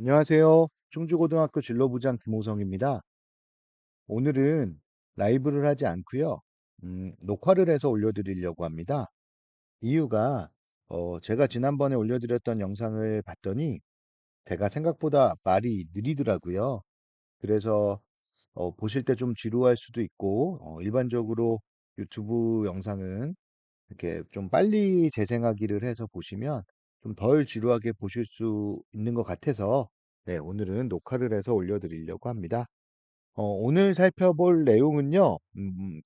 안녕하세요. 충주고등학교 진로부장 김호성입니다. 오늘은 라이브를 하지 않고요. 녹화를 해서 올려드리려고 합니다. 이유가 제가 지난번에 올려드렸던 영상을 봤더니 제가 생각보다 말이 느리더라고요. 그래서 보실 때 좀 지루할 수도 있고 일반적으로 유튜브 영상은 이렇게 좀 빨리 재생하기를 해서 보시면 좀 덜 지루하게 보실 수 있는 것 같아서 네, 오늘은 녹화를 해서 올려드리려고 합니다. 오늘 살펴볼 내용은요,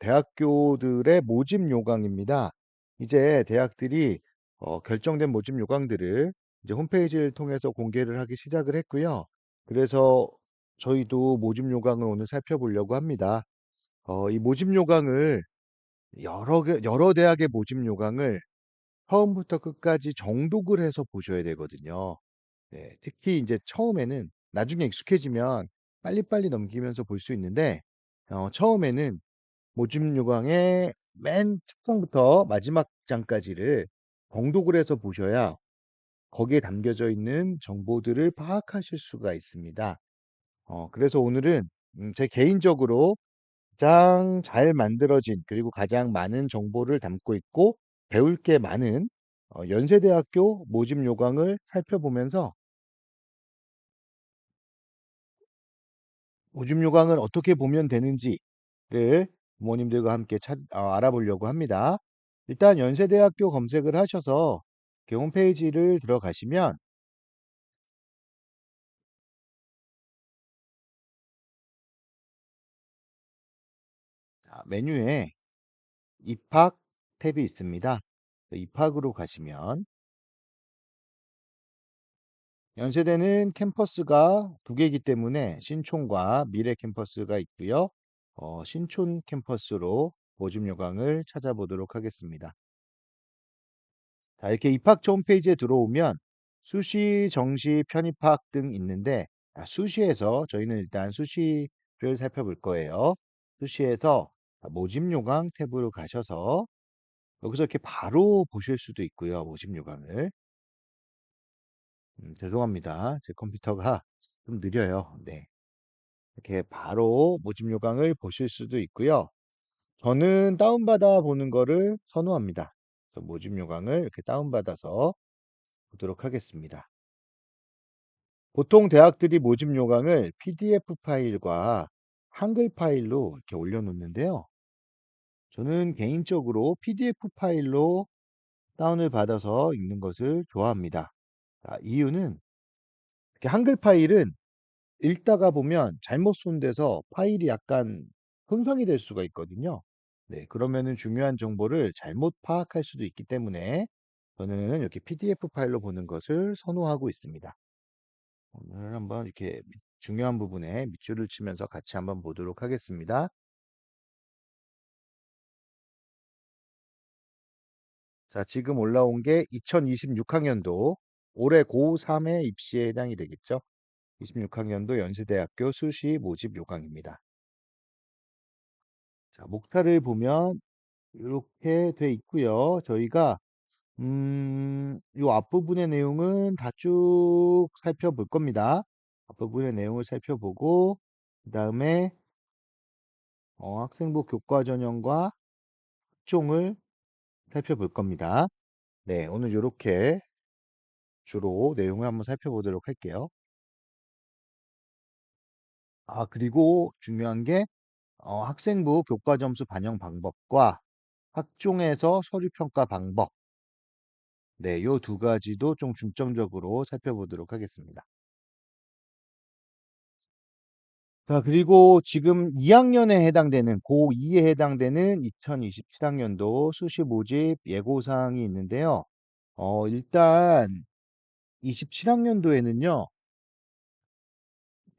대학교들의 모집 요강입니다. 이제 대학들이 결정된 모집 요강들을 이제 홈페이지를 통해서 공개를 하기 시작을 했고요. 그래서 저희도 모집 요강을 오늘 살펴보려고 합니다. 이 모집 요강을 여러 대학의 모집 요강을 처음부터 끝까지 정독을 해서 보셔야 되거든요. 네, 특히 이제 처음에는 나중에 익숙해지면 빨리빨리 넘기면서 볼 수 있는데 처음에는 모집 요강의 맨 첫장부터 마지막 장까지를 정독을 해서 보셔야 거기에 담겨져 있는 정보들을 파악하실 수가 있습니다. 그래서 오늘은 제 개인적으로 가장 잘 만들어진 그리고 가장 많은 정보를 담고 있고 배울 게 많은 연세대학교 모집 요강을 살펴보면서 모집 요강을 어떻게 보면 되는지를 부모님들과 함께 알아보려고 합니다. 일단 연세대학교 검색을 하셔서 이렇게 홈페이지를 들어가시면 메뉴에 입학 탭이 있습니다. 입학으로 가시면 연세대는 캠퍼스가 두 개이기 때문에 신촌과 미래 캠퍼스가 있고요. 신촌 캠퍼스로 모집 요강을 찾아보도록 하겠습니다. 자, 이렇게 입학처 홈페이지에 들어오면 수시, 정시, 편입학 등 있는데 수시에서 저희는 일단 수시를 살펴볼 거예요. 수시에서 모집 요강 탭으로 가셔서 여기서 이렇게 바로 보실 수도 있고요. 모집 요강을. 죄송합니다. 제 컴퓨터가 좀 느려요. 네. 이렇게 바로 모집 요강을 보실 수도 있고요. 저는 다운받아 보는 거를 선호합니다. 그래서 모집 요강을 이렇게 다운받아서 보도록 하겠습니다. 보통 대학들이 모집 요강을 PDF 파일과 한글 파일로 이렇게 올려놓는데요. 저는 개인적으로 PDF 파일로 다운을 받아서 읽는 것을 좋아합니다. 자, 이유는 이렇게 한글 파일은 읽다가 보면 잘못 손대서 파일이 약간 손상이 될 수가 있거든요. 네, 그러면은 중요한 정보를 잘못 파악할 수도 있기 때문에 저는 이렇게 PDF 파일로 보는 것을 선호하고 있습니다. 오늘 한번 이렇게 중요한 부분에 밑줄을 치면서 같이 한번 보도록 하겠습니다. 자, 지금 올라온 게 2026학년도 올해 고3의 입시에 해당이 되겠죠. 26학년도 연세대학교 수시 모집 요강입니다. 자, 목차를 보면 이렇게 돼 있고요. 저희가 요 앞부분의 내용은 다 쭉 살펴볼 겁니다. 앞부분의 내용을 살펴보고 그다음에 학생부 교과 전형과 학종을 살펴볼 겁니다. 네, 오늘 이렇게 주로 내용을 한번 살펴보도록 할게요. 그리고 중요한 게 학생부 교과 점수 반영 방법과 학종에서 서류 평가 방법. 네, 요 두 가지도 좀 중점적으로 살펴보도록 하겠습니다. 자, 그리고 지금 2학년에 해당되는, 고2에 해당되는 2027학년도 수시 모집 예고사항이 있는데요. 일단 27학년도에는요,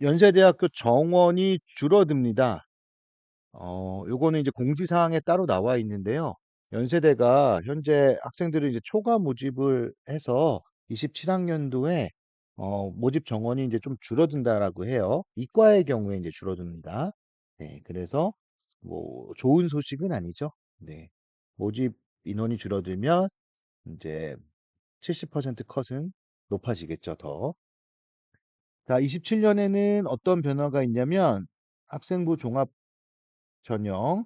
연세대학교 정원이 줄어듭니다. 요거는 이제 공지사항에 따로 나와 있는데요. 연세대가 현재 학생들을 이제 초과 모집을 해서 27학년도에 모집 정원이 이제 좀 줄어든다라고 해요. 이과의 경우에 이제 줄어듭니다. 네, 그래서 뭐 좋은 소식은 아니죠. 네, 모집 인원이 줄어들면 이제 70% 컷은 높아지겠죠, 더. 자, 27년에는 어떤 변화가 있냐면 학생부 종합 전형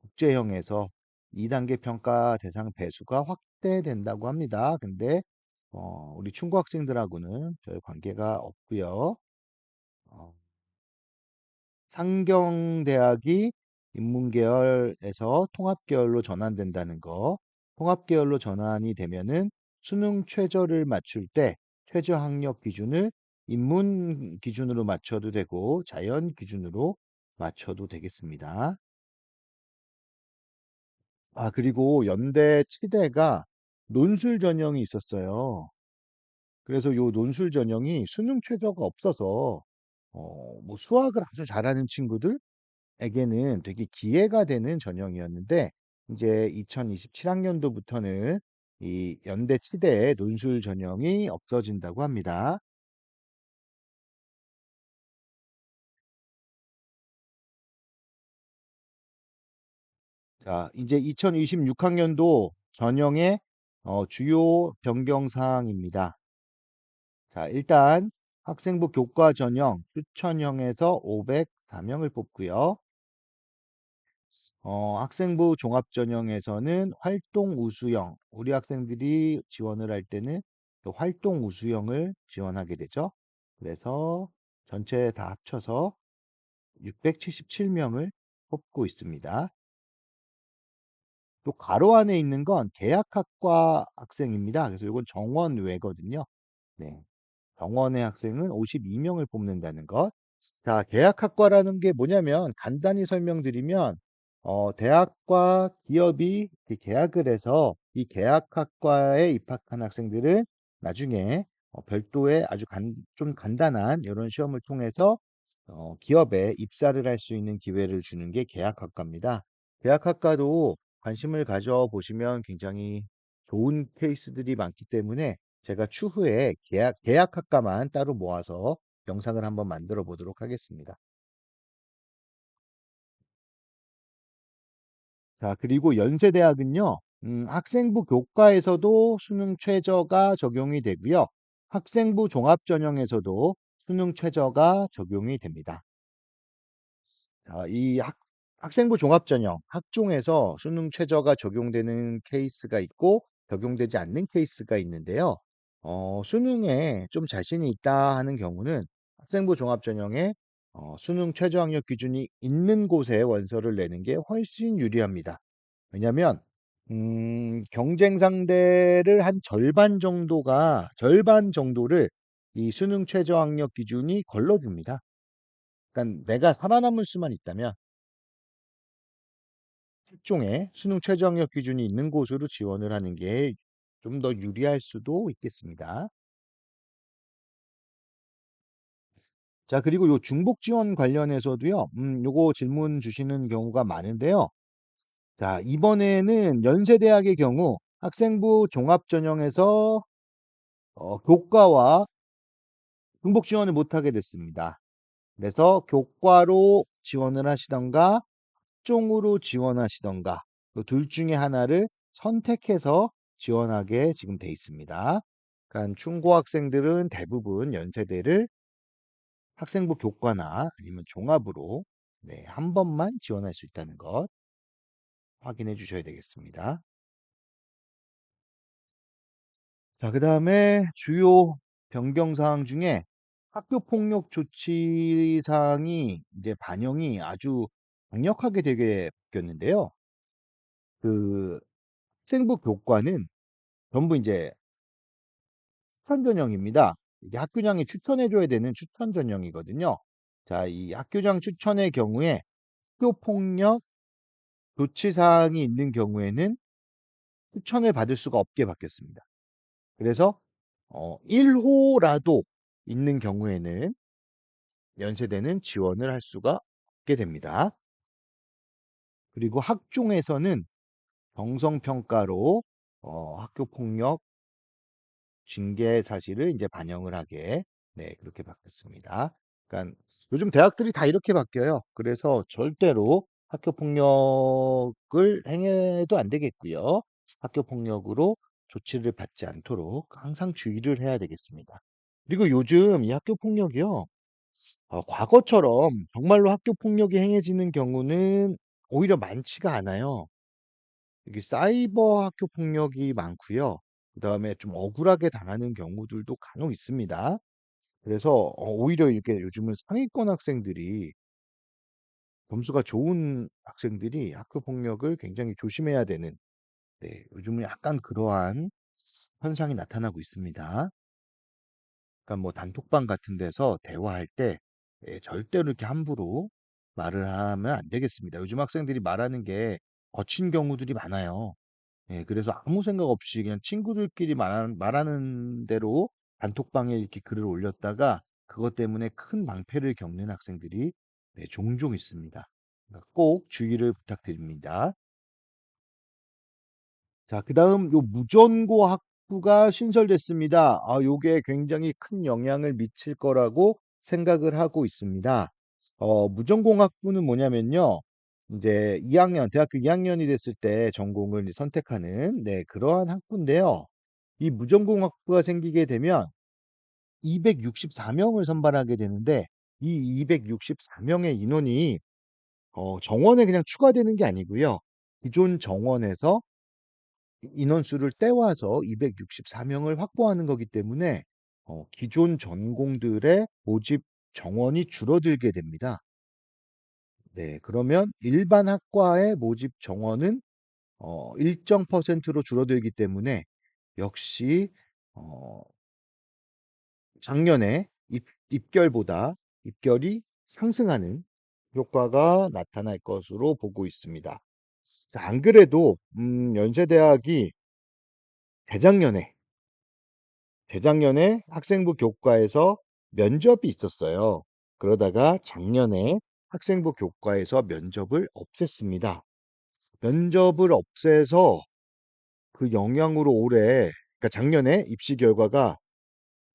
국제형에서 2단계 평가 대상 배수가 확대된다고 합니다. 근데 우리 충고 학생들하고는 별 관계가 없고요. 어, 상경대학이 인문계열에서 통합계열로 전환된다는 거. 통합계열로 전환이 되면은 수능 최저를 맞출 때 최저 학력 기준을 인문 기준으로 맞춰도 되고 자연 기준으로 맞춰도 되겠습니다. 아, 그리고 연대 치대가 논술 전형이 있었어요. 그래서 요 논술 전형이 수능 최저가 없어서 뭐 수학을 아주 잘하는 친구들에게는 되게 기회가 되는 전형이었는데 이제 2027학년도부터는 이 연대 치대의 논술 전형이 없어진다고 합니다. 자, 이제 2026학년도 전형의 주요 변경 사항입니다. 자, 일단 학생부 교과 전형 추천형에서 504명을 뽑고요. 학생부 종합 전형에서는 활동 우수형, 우리 학생들이 지원을 할 때는 그 활동 우수형을 지원하게 되죠. 그래서 전체 다 합쳐서 677명을 뽑고 있습니다. 또 가로 안에 있는 건 계약학과 학생입니다. 그래서 이건 정원외거든요. 네. 정원의 학생은 52명을 뽑는다는 것. 자, 계약학과라는 게 뭐냐면 간단히 설명드리면 대학과 기업이 이렇게 계약을 해서 이 계약학과에 입학한 학생들은 나중에 별도의 아주 좀 간단한 이런 시험을 통해서 기업에 입사를 할 수 있는 기회를 주는 게 계약학과입니다. 계약학과도 관심을 가져보시면 굉장히 좋은 케이스들이 많기 때문에 제가 추후에 계약학과만 따로 모아서 영상을 한번 만들어 보도록 하겠습니다. 자, 그리고 연세대학은요, 학생부 교과에서도 수능 최저가 적용이 되고요. 학생부 종합전형에서도 수능 최저가 적용이 됩니다. 자, 학생부 종합전형, 학종에서 수능 최저가 적용되는 케이스가 있고 적용되지 않는 케이스가 있는데요. 수능에 좀 자신이 있다 하는 경우는 학생부 종합전형에 수능 최저학력 기준이 있는 곳에 원서를 내는 게 훨씬 유리합니다. 왜냐하면 경쟁 상대를 한 절반 정도를 이 수능 최저학력 기준이 걸러줍니다. 그러니까 내가 살아남을 수만 있다면 실종에 수능 최저학력 기준이 있는 곳으로 지원을 하는 게 좀 더 유리할 수도 있겠습니다. 자, 그리고 요 중복 지원 관련해서도요, 요거 질문 주시는 경우가 많은데요. 자, 이번에는 연세대학의 경우 학생부 종합 전형에서 교과와 중복 지원을 못하게 됐습니다. 그래서 교과로 지원을 하시던가 학종으로 지원하시던가 그둘 중에 하나를 선택해서 지원하게 지금 돼 있습니다. 그러니까 충고 학생들은 대부분 연세대를 학생부 교과나 아니면 종합으로 네, 한 번만 지원할 수 있다는 것 확인해 주셔야 되겠습니다. 자, 그 다음에 주요 변경 사항 중에 학교 폭력 조치 사항이 이제 반영이 아주 강력하게 되게 바뀌었는데요. 그 학생부 교과는 전부 이제 추천 전형입니다. 이게 학교장이 추천해줘야 되는 추천 전형이거든요. 자, 이 학교장 추천의 경우에 학교 폭력 조치 사항이 있는 경우에는 추천을 받을 수가 없게 바뀌었습니다. 그래서 1호라도 있는 경우에는 연세대는 지원을 할 수가 없게 됩니다. 그리고 학종에서는 정성평가로 학교 폭력 징계 사실을 이제 반영을 하게 네, 그렇게 바뀌었습니다. 그러니까 요즘 대학들이 다 이렇게 바뀌어요. 그래서 절대로 학교 폭력을 행해도 안 되겠고요. 학교 폭력으로 조치를 받지 않도록 항상 주의를 해야 되겠습니다. 그리고 요즘 이 학교 폭력이요. 과거처럼 정말로 학교 폭력이 행해지는 경우는 오히려 많지가 않아요. 이게 사이버 학교 폭력이 많고요. 그다음에 좀 억울하게 당하는 경우들도 간혹 있습니다. 그래서 오히려 이렇게 요즘은 상위권 학생들이 점수가 좋은 학생들이 학교 폭력을 굉장히 조심해야 되는 네, 요즘은 약간 그러한 현상이 나타나고 있습니다. 그러니까 뭐 단톡방 같은 데서 대화할 때 절대로 이렇게 함부로 말을 하면 안 되겠습니다. 요즘 학생들이 말하는 게 거친 경우들이 많아요. 예, 그래서 아무 생각 없이 그냥 친구들끼리 말하는 대로 단톡방에 이렇게 글을 올렸다가 그것 때문에 큰 낭패를 겪는 학생들이 네, 종종 있습니다. 그러니까 꼭 주의를 부탁드립니다. 자, 그다음 요 무전고 학부가 신설됐습니다. 요게 굉장히 큰 영향을 미칠 거라고 생각을 하고 있습니다. 무전공학부는 뭐냐면요. 이제 2학년, 대학교 2학년이 됐을 때 전공을 이제 선택하는 네, 그러한 학부인데요. 이 무전공학부가 생기게 되면 264명을 선발하게 되는데 이 264명의 인원이 정원에 그냥 추가되는 게 아니고요. 기존 정원에서 인원수를 떼와서 264명을 확보하는 거기 때문에 기존 전공들의 모집 정원이 줄어들게 됩니다. 네, 그러면 일반 학과의 모집 정원은 일정 퍼센트로 줄어들기 때문에 역시 어, 작년에 입결보다 입결이 상승하는 효과가 나타날 것으로 보고 있습니다. 자, 안 그래도 연세대학이 재작년에 재작년에 학생부 교과에서 면접이 있었어요. 그러다가 작년에 학생부 교과에서 면접을 없앴습니다. 면접을 없애서 그 영향으로 올해, 그러니까 작년에 입시 결과가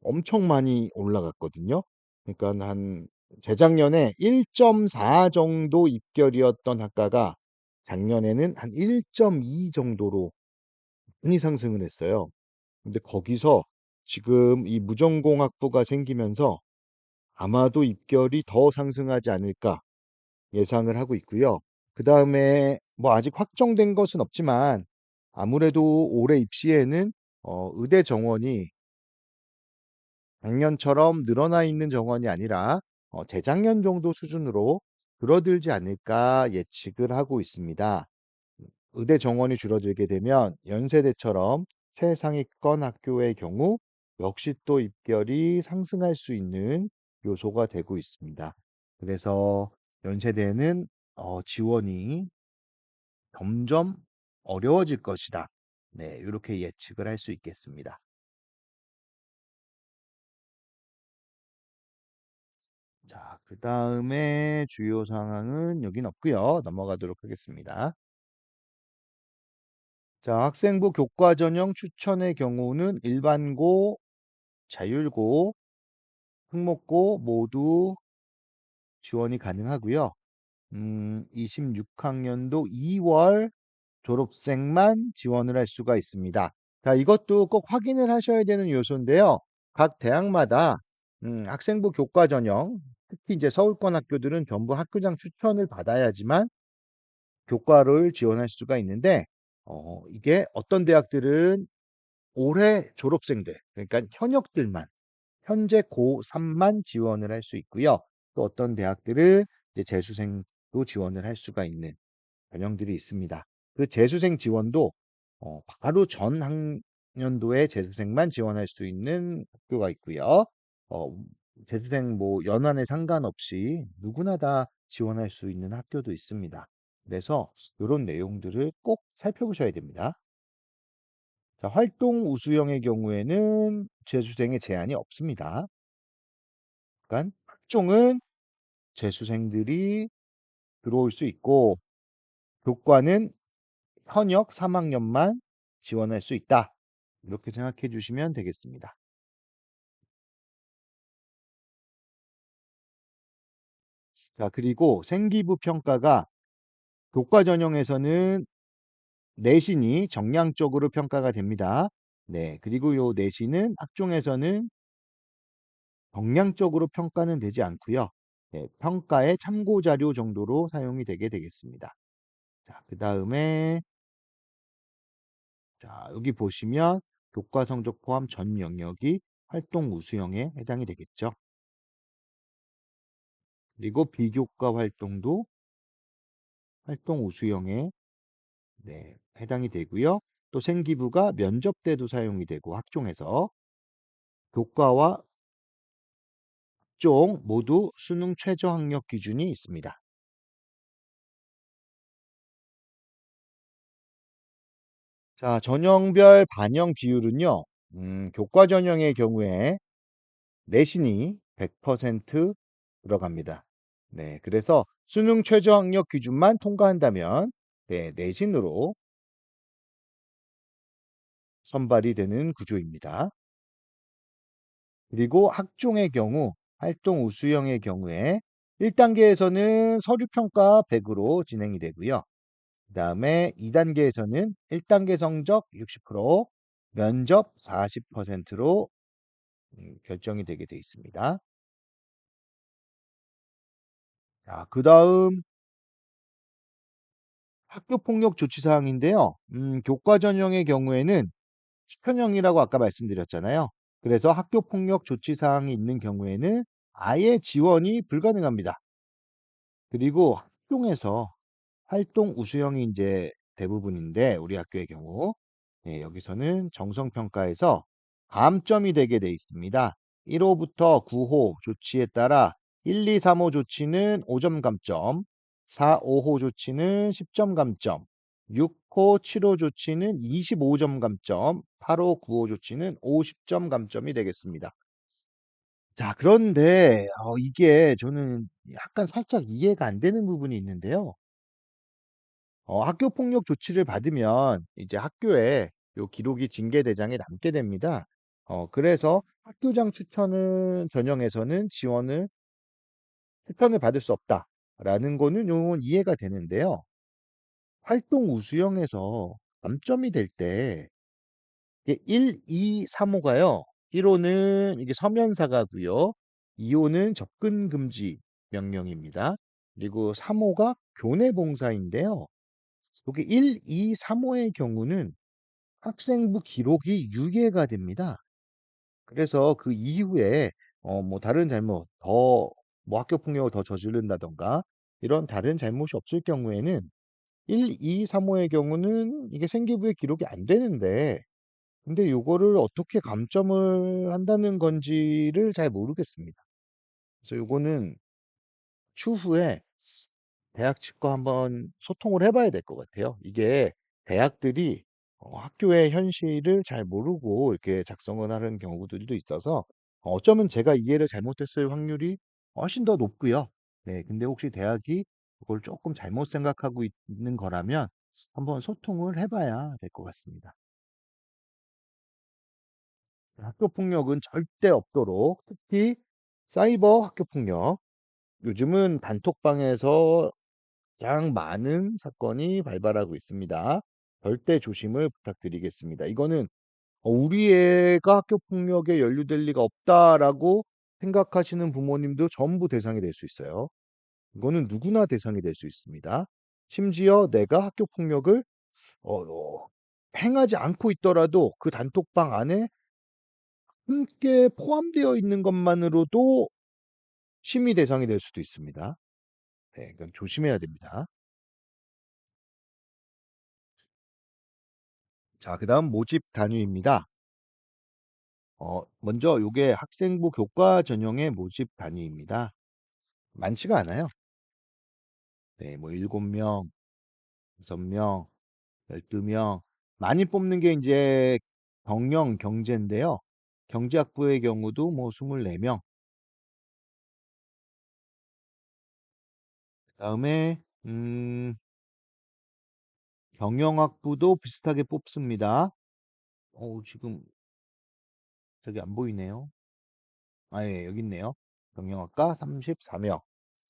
엄청 많이 올라갔거든요. 그러니까 한 재작년에 1.4 정도 입결이었던 학과가 작년에는 한 1.2 정도로 많이 상승을 했어요. 근데 거기서 지금 이 무전공학부가 생기면서 아마도 입결이 더 상승하지 않을까 예상을 하고 있고요. 그 다음에 뭐 아직 확정된 것은 없지만 아무래도 올해 입시에는 의대 정원이 작년처럼 늘어나 있는 정원이 아니라 재작년 정도 수준으로 줄어들지 않을까 예측을 하고 있습니다. 의대 정원이 줄어들게 되면 연세대처럼 최상위권 학교의 경우 역시 또 입결이 상승할 수 있는 요소가 되고 있습니다. 그래서 연세대는 지원이 점점 어려워질 것이다. 네, 이렇게 예측을 할 수 있겠습니다. 자, 그 다음에 주요 상황은 여긴 없고요. 넘어가도록 하겠습니다. 자, 학생부 교과 전형 추천의 경우는 일반고, 자율고, 특목고 모두 지원이 가능하고요. 26학년도 2월 졸업생만 지원을 할 수가 있습니다. 자, 이것도 꼭 확인을 하셔야 되는 요소인데요. 각 대학마다 학생부 교과 전형, 특히 이제 서울권 학교들은 전부 학교장 추천을 받아야지만 교과를 지원할 수가 있는데, 이게 어떤 대학들은 올해 졸업생들, 그러니까 현역들만 현재 고3만 지원을 할 수 있고요. 또 어떤 대학들은 이제 재수생도 지원을 할 수가 있는 전형들이 있습니다. 그 재수생 지원도 바로 전 학년도에 재수생만 지원할 수 있는 학교가 있고요. 어, 재수생 뭐 연한에 상관없이 누구나 다 지원할 수 있는 학교도 있습니다. 그래서 이런 내용들을 꼭 살펴보셔야 됩니다. 자, 활동 우수형의 경우에는 재수생의 제한이 없습니다. 그러니까 학종은 재수생들이 들어올 수 있고 교과는 현역 3학년만 지원할 수 있다. 이렇게 생각해 주시면 되겠습니다. 자, 그리고 생기부 평가가 교과 전형에서는 내신이 정량적으로 평가가 됩니다. 네, 그리고 요 내신은 학종에서는 정량적으로 평가는 되지 않고요. 네, 평가의 참고 자료 정도로 사용이 되게 되겠습니다. 자, 그다음에 자, 여기 보시면 교과 성적 포함 전 영역이 활동 우수형에 해당이 되겠죠. 그리고 비교과 활동도 활동 우수형에 네, 해당이 되고요. 또 생기부가 면접 때도 사용이 되고 학종에서 교과와 학종 모두 수능 최저 학력 기준이 있습니다. 자, 전형별 반영 비율은요. 교과 전형의 경우에 내신이 100% 들어갑니다. 네, 그래서 수능 최저 학력 기준만 통과한다면 네, 내신으로 선발이 되는 구조입니다. 그리고 학종의 경우, 활동 우수형의 경우에 1단계에서는 서류평가 100으로 진행이 되고요. 그 다음에 2단계에서는 1단계 성적 60%, 면접 40%로 결정이 되게 돼 있습니다. 자, 그 다음 학교폭력 조치사항인데요. 교과 전형의 경우에는 추천형이라고 아까 말씀드렸잖아요. 그래서 학교폭력 조치사항이 있는 경우에는 아예 지원이 불가능합니다. 그리고 학종에서 활동 우수형이 이제 대부분인데 우리 학교의 경우 네, 여기서는 정성평가에서 감점이 되게 돼 있습니다. 1호부터 9호 조치에 따라 1, 2, 3호 조치는 5점 감점, 4, 5호 조치는 10점 감점, 6호, 7호 조치는 25점 감점, 8호, 9호 조치는 50점 감점이 되겠습니다. 자, 그런데 이게 저는 약간 살짝 이해가 안 되는 부분이 있는데요. 학교 폭력 조치를 받으면 이제 학교에 요 기록이 징계대장에 남게 됩니다. 그래서 학교장 추천을 전형에서는 추천을 받을 수 없다라는 거는 요건 이해가 되는데요. 활동 우수형에서 감점이 될 때 이게 1, 2, 3호가요. 1호는 이게 서면사과고요. 2호는 접근 금지 명령입니다. 그리고 3호가 교내 봉사인데요. 여기 1, 2, 3호의 경우는 학생부 기록이 유예가 됩니다. 그래서 그 이후에 뭐 다른 잘못, 뭐 학교 폭력을 더 저지른다던가 이런 다른 잘못이 없을 경우에는 1, 2, 3호의 경우는 이게 생기부에 기록이 안 되는데 근데 요거를 어떻게 감점을 한다는 건지를 잘 모르겠습니다. 그래서 요거는 추후에 대학 측과 한번 소통을 해봐야 될 것 같아요. 이게 대학들이 학교의 현실을 잘 모르고 이렇게 작성을 하는 경우들도 있어서 어쩌면 제가 이해를 잘못했을 확률이 훨씬 더 높고요. 네, 근데 혹시 대학이 그걸 조금 잘못 생각하고 있는 거라면 한번 소통을 해봐야 될 것 같습니다. 학교 폭력은 절대 없도록 특히 사이버 학교 폭력 요즘은 단톡방에서 가장 많은 사건이 발발하고 있습니다. 절대 조심을 부탁드리겠습니다. 이거는 우리 애가 학교 폭력에 연루될 리가 없다라고 생각하시는 부모님도 전부 대상이 될 수 있어요. 이거는 누구나 대상이 될 수 있습니다. 심지어 내가 학교 폭력을 행하지 않고 있더라도 그 단톡방 안에 함께 포함되어 있는 것만으로도 심의 대상이 될 수도 있습니다. 네, 이건 조심해야 됩니다. 자, 그다음 모집 단위입니다. 먼저 요게 학생부 교과 전형의 모집 단위입니다. 많지가 않아요. 네, 뭐 7명, 6명, 12명. 많이 뽑는 게 이제 경영, 경제인데요. 경제학부의 경우도 뭐 24명. 그다음에 경영학부도 비슷하게 뽑습니다. 지금 저기 안 보이네요. 아, 예, 여기 있네요. 경영학과 34명.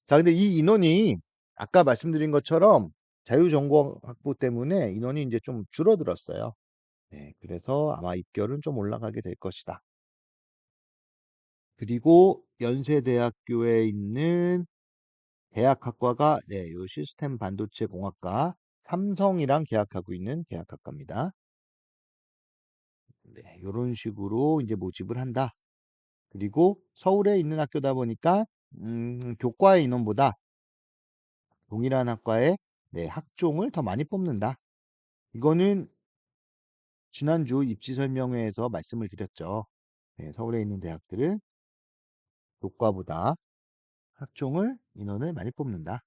자, 근데 이 인원이 아까 말씀드린 것처럼 자유전공 확보 때문에 인원이 이제 좀 줄어들었어요. 네, 그래서 아마 입결은 좀 올라가게 될 것이다. 그리고 연세대학교에 있는 대학학과가 네, 요 시스템 반도체 공학과 삼성이랑 계약하고 있는 계약학과입니다. 네, 요런 식으로 이제 모집을 한다. 그리고 서울에 있는 학교다 보니까 교과의 인원보다 동일한 학과에 네, 학종을 더 많이 뽑는다. 이거는 지난주 입시 설명회에서 말씀을 드렸죠. 네, 서울에 있는 대학들은 교과보다 학종을 인원을 많이 뽑는다.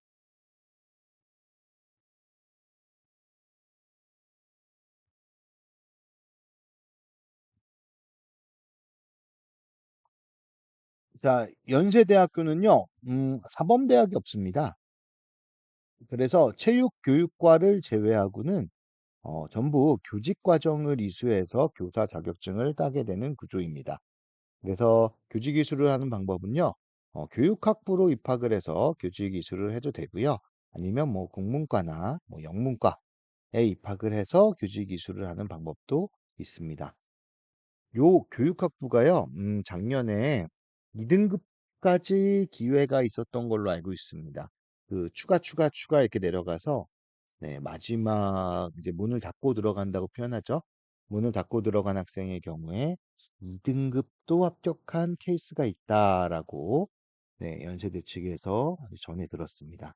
자, 연세대학교는요, 사범대학이 없습니다. 그래서 체육교육과를 제외하고는 전부 교직 과정을 이수해서 교사 자격증을 따게 되는 구조입니다. 그래서 교직 이수를 하는 방법은요, 교육학부로 입학을 해서 교직 이수를 해도 되고요. 아니면 뭐 국문과나 뭐 영문과에 입학을 해서 교직 이수를 하는 방법도 있습니다. 요 교육학부가요, 작년에 2등급까지 기회가 있었던 걸로 알고 있습니다. 그 추가 이렇게 내려가서 네, 마지막 이제 문을 닫고 들어간다고 표현하죠. 문을 닫고 들어간 학생의 경우에 2등급도 합격한 케이스가 있다라고 네, 연세대 측에서 전해 들었습니다.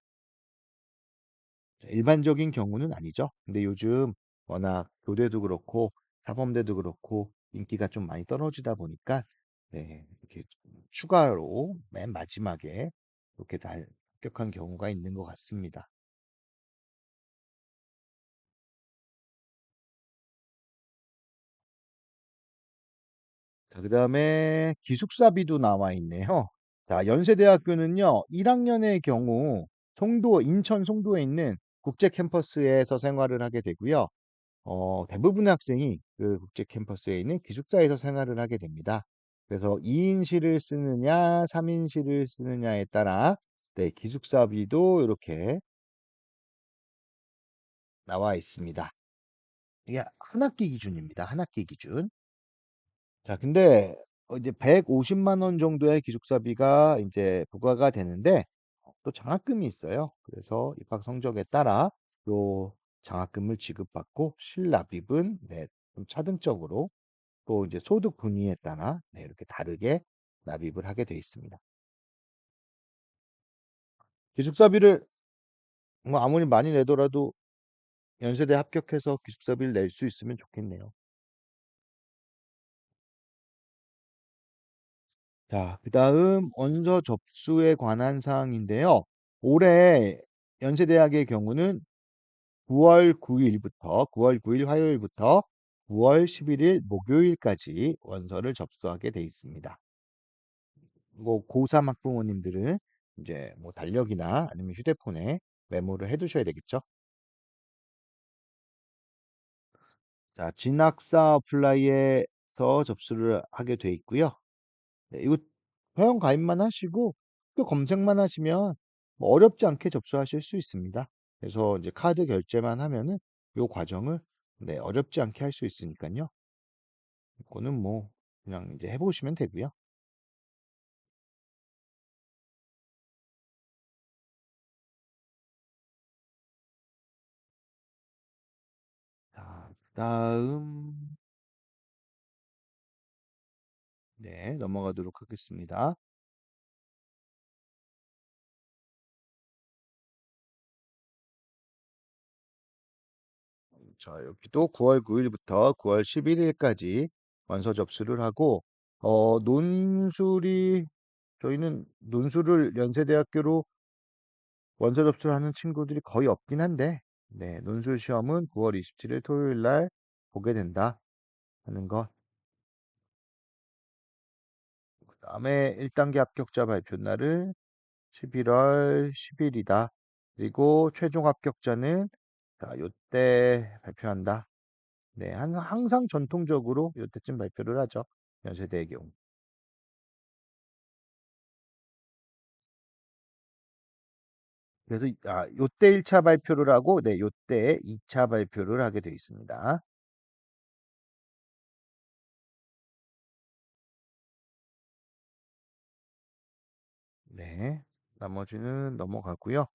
일반적인 경우는 아니죠. 근데 요즘 워낙 교대도 그렇고 사범대도 그렇고 인기가 좀 많이 떨어지다 보니까 네, 이렇게 추가로 맨 마지막에 이렇게 다 합격한 경우가 있는 것 같습니다. 자, 그다음에 기숙사비도 나와 있네요. 자, 연세대학교는요, 1학년의 경우 인천 송도에 있는 국제 캠퍼스에서 생활을 하게 되고요. 대부분의 학생이 그 국제 캠퍼스에 있는 기숙사에서 생활을 하게 됩니다. 그래서 2인실을 쓰느냐, 3인실을 쓰느냐에 따라 네, 기숙사비도 이렇게 나와 있습니다. 이게 한 학기 기준입니다. 한 학기 기준. 자, 근데 이제 150만 원 정도의 기숙사비가 이제 부과가 되는데 또 장학금이 있어요. 그래서 입학 성적에 따라 요 장학금을 지급받고 실납입은 네, 좀 차등적으로 또 이제 소득 분위에 따라 네, 이렇게 다르게 납입을 하게 돼 있습니다. 기숙사비를 뭐 아무리 많이 내더라도 연세대 합격해서 기숙사비를 낼 수 있으면 좋겠네요. 자, 그다음 원서 접수에 관한 사항인데요. 올해 연세대학의 경우는 9월 9일 화요일부터 9월 11일 목요일까지 원서를 접수하게 돼 있습니다. 뭐 고3 학부모님들은 이제 뭐 달력이나 아니면 휴대폰에 메모를 해두셔야 되겠죠. 자, 진학사 어플라이에서 접수를 하게 돼 있고요. 네, 이거 회원 가입만 하시고 또 검색만 하시면 뭐 어렵지 않게 접수하실 수 있습니다. 그래서 이제 카드 결제만 하면은 이 과정을 네, 어렵지 않게 할 수 있으니까요. 이거는 뭐 그냥 이제 해보시면 되고요. 자, 그다음 네, 넘어가도록 하겠습니다. 자, 여기도 9월 9일부터 9월 11일까지 원서 접수를 하고 논술이 저희는 논술을 연세대학교로 원서 접수를 하는 친구들이 거의 없긴 한데 네, 논술 시험은 9월 27일 토요일 날 보게 된다 하는 것. 그다음에 1단계 합격자 발표 날은 11월 10일이다. 그리고 최종 합격자는 자, 요때 발표한다. 네, 항상 전통적으로 요때쯤 발표를 하죠. 연세대의 경우. 그래서 요때 1차 발표를 하고 네, 요때 2차 발표를 하게 되어 있습니다. 네. 나머지는 넘어가고요.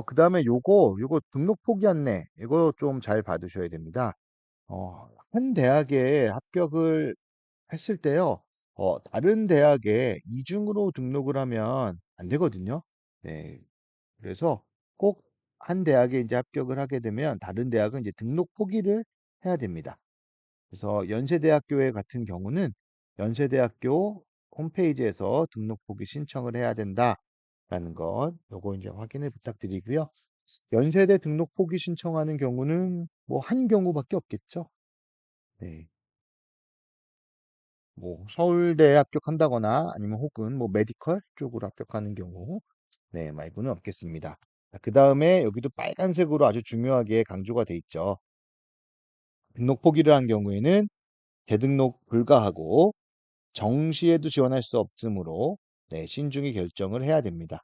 그다음에 요거 등록 포기 안내 이거 좀 잘 받으셔야 됩니다. 한 대학에 합격을 했을 때요. 다른 대학에 이중으로 등록을 하면 안 되거든요. 네. 그래서 꼭 한 대학에 이제 합격을 하게 되면 다른 대학은 이제 등록 포기를 해야 됩니다. 그래서 연세대학교에 같은 경우는 연세대학교 홈페이지에서 등록 포기 신청을 해야 된다라는 것, 요거 이제 확인을 부탁드리고요. 연세대 등록 포기 신청하는 경우는 뭐 한 경우밖에 없겠죠. 네. 뭐 서울대에 합격한다거나 아니면 혹은 뭐 메디컬 쪽으로 합격하는 경우 네, 말고는 없겠습니다. 그 다음에 여기도 빨간색으로 아주 중요하게 강조가 돼 있죠. 등록 포기를 한 경우에는 재등록 불가하고 정시에도 지원할 수 없으므로 네, 신중히 결정을 해야 됩니다.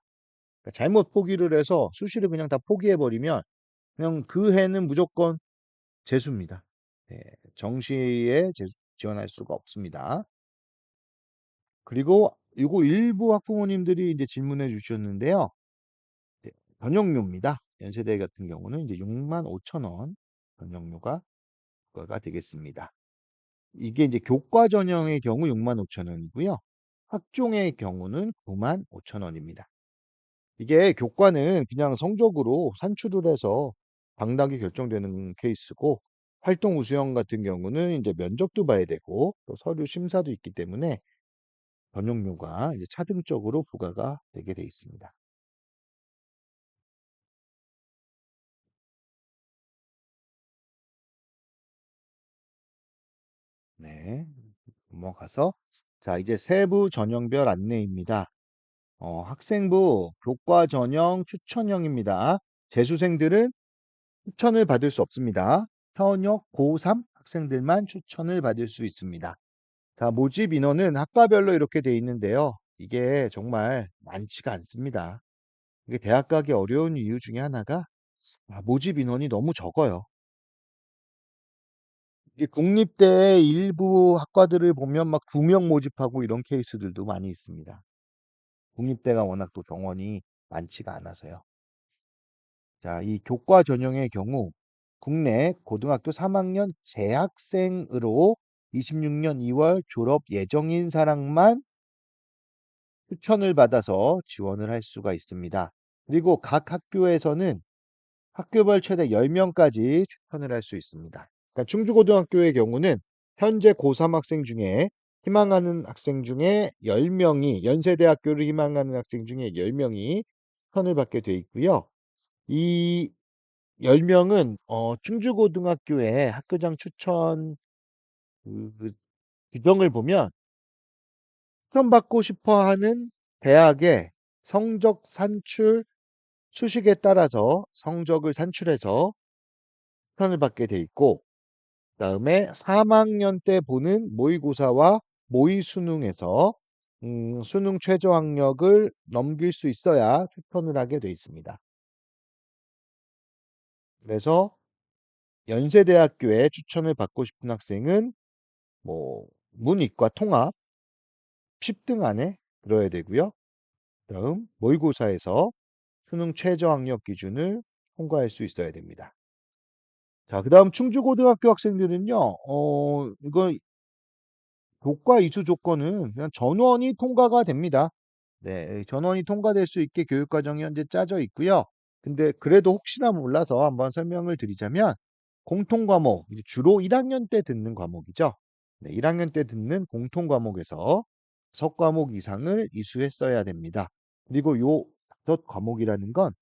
그러니까 잘못 포기를 해서 수시를 그냥 다 포기해 버리면 그냥 그 해는 무조건 재수입니다. 네, 정시에 지원할 수가 없습니다. 그리고 이거 일부 학부모님들이 이제 질문해 주셨는데요. 네, 전용료입니다. 연세대 같은 경우는 이제 6만 5천 원 전용료가 그거가 되겠습니다. 이게 이제 교과 전형의 경우 6만 5천 원이고요. 학종의 경우는 9만 5천 원입니다. 이게 교과는 그냥 성적으로 산출을 해서 당락이 결정되는 케이스고 활동 우수형 같은 경우는 이제 면접도 봐야 되고 또 서류 심사도 있기 때문에 전용료가 이제 차등적으로 부과가 되게 돼 있습니다. 네, 넘어가서 자 이제 세부 전형별 안내입니다. 학생부 교과 전형 추천형입니다. 재수생들은 추천을 받을 수 없습니다. 현역 고3 학생들만 추천을 받을 수 있습니다. 자, 모집 인원은 학과별로 이렇게 돼 있는데요. 이게 정말 많지가 않습니다. 이게 대학 가기 어려운 이유 중에 하나가 모집 인원이 너무 적어요. 이 국립대 일부 학과들을 보면 막 2명 모집하고 이런 케이스들도 많이 있습니다. 국립대가 워낙 또 정원이 많지가 않아서요. 자, 이 교과 전형의 경우 국내 고등학교 3학년 재학생으로 26년 2월 졸업 예정인 사람만 추천을 받아서 지원을 할 수가 있습니다. 그리고 각 학교에서는 학교별 최대 10명까지 추천을 할 수 있습니다. 그러니까 충주고등학교의 경우는 현재 고3 학생 중에 희망하는 학생 중에 10명이 연세대학교를 희망하는 학생 중에 10명이 추천을 받게 돼 있고요. 이 10명은 충주고등학교의 학교장 추천 그 규정을 보면 추천받고 싶어 하는 대학의 성적 산출 수식에 따라서 성적을 산출해서 추천을 받게 돼 있고 그다음에 3학년 때 보는 모의고사와 모의 수능에서 수능 최저 학력을 넘길 수 있어야 추천을 하게 돼 있습니다. 그래서 연세대학교에 추천을 받고 싶은 학생은 뭐 문이과 통합 10등 안에 들어야 되고요. 다음 모의고사에서 수능 최저 학력 기준을 통과할 수 있어야 됩니다. 자, 그다음 충주고등학교 학생들은요. 이거 교과 이수 조건은 그냥 전원이 통과가 됩니다. 네, 전원이 통과될 수 있게 교육과정이 현재 짜져 있고요. 근데 그래도 혹시나 몰라서 한번 설명을 드리자면 공통 과목, 이제 주로 1학년 때 듣는 과목이죠. 네, 1학년 때 듣는 공통 과목에서 5과목 이상을 이수했어야 됩니다. 그리고 요 5과목이라는 건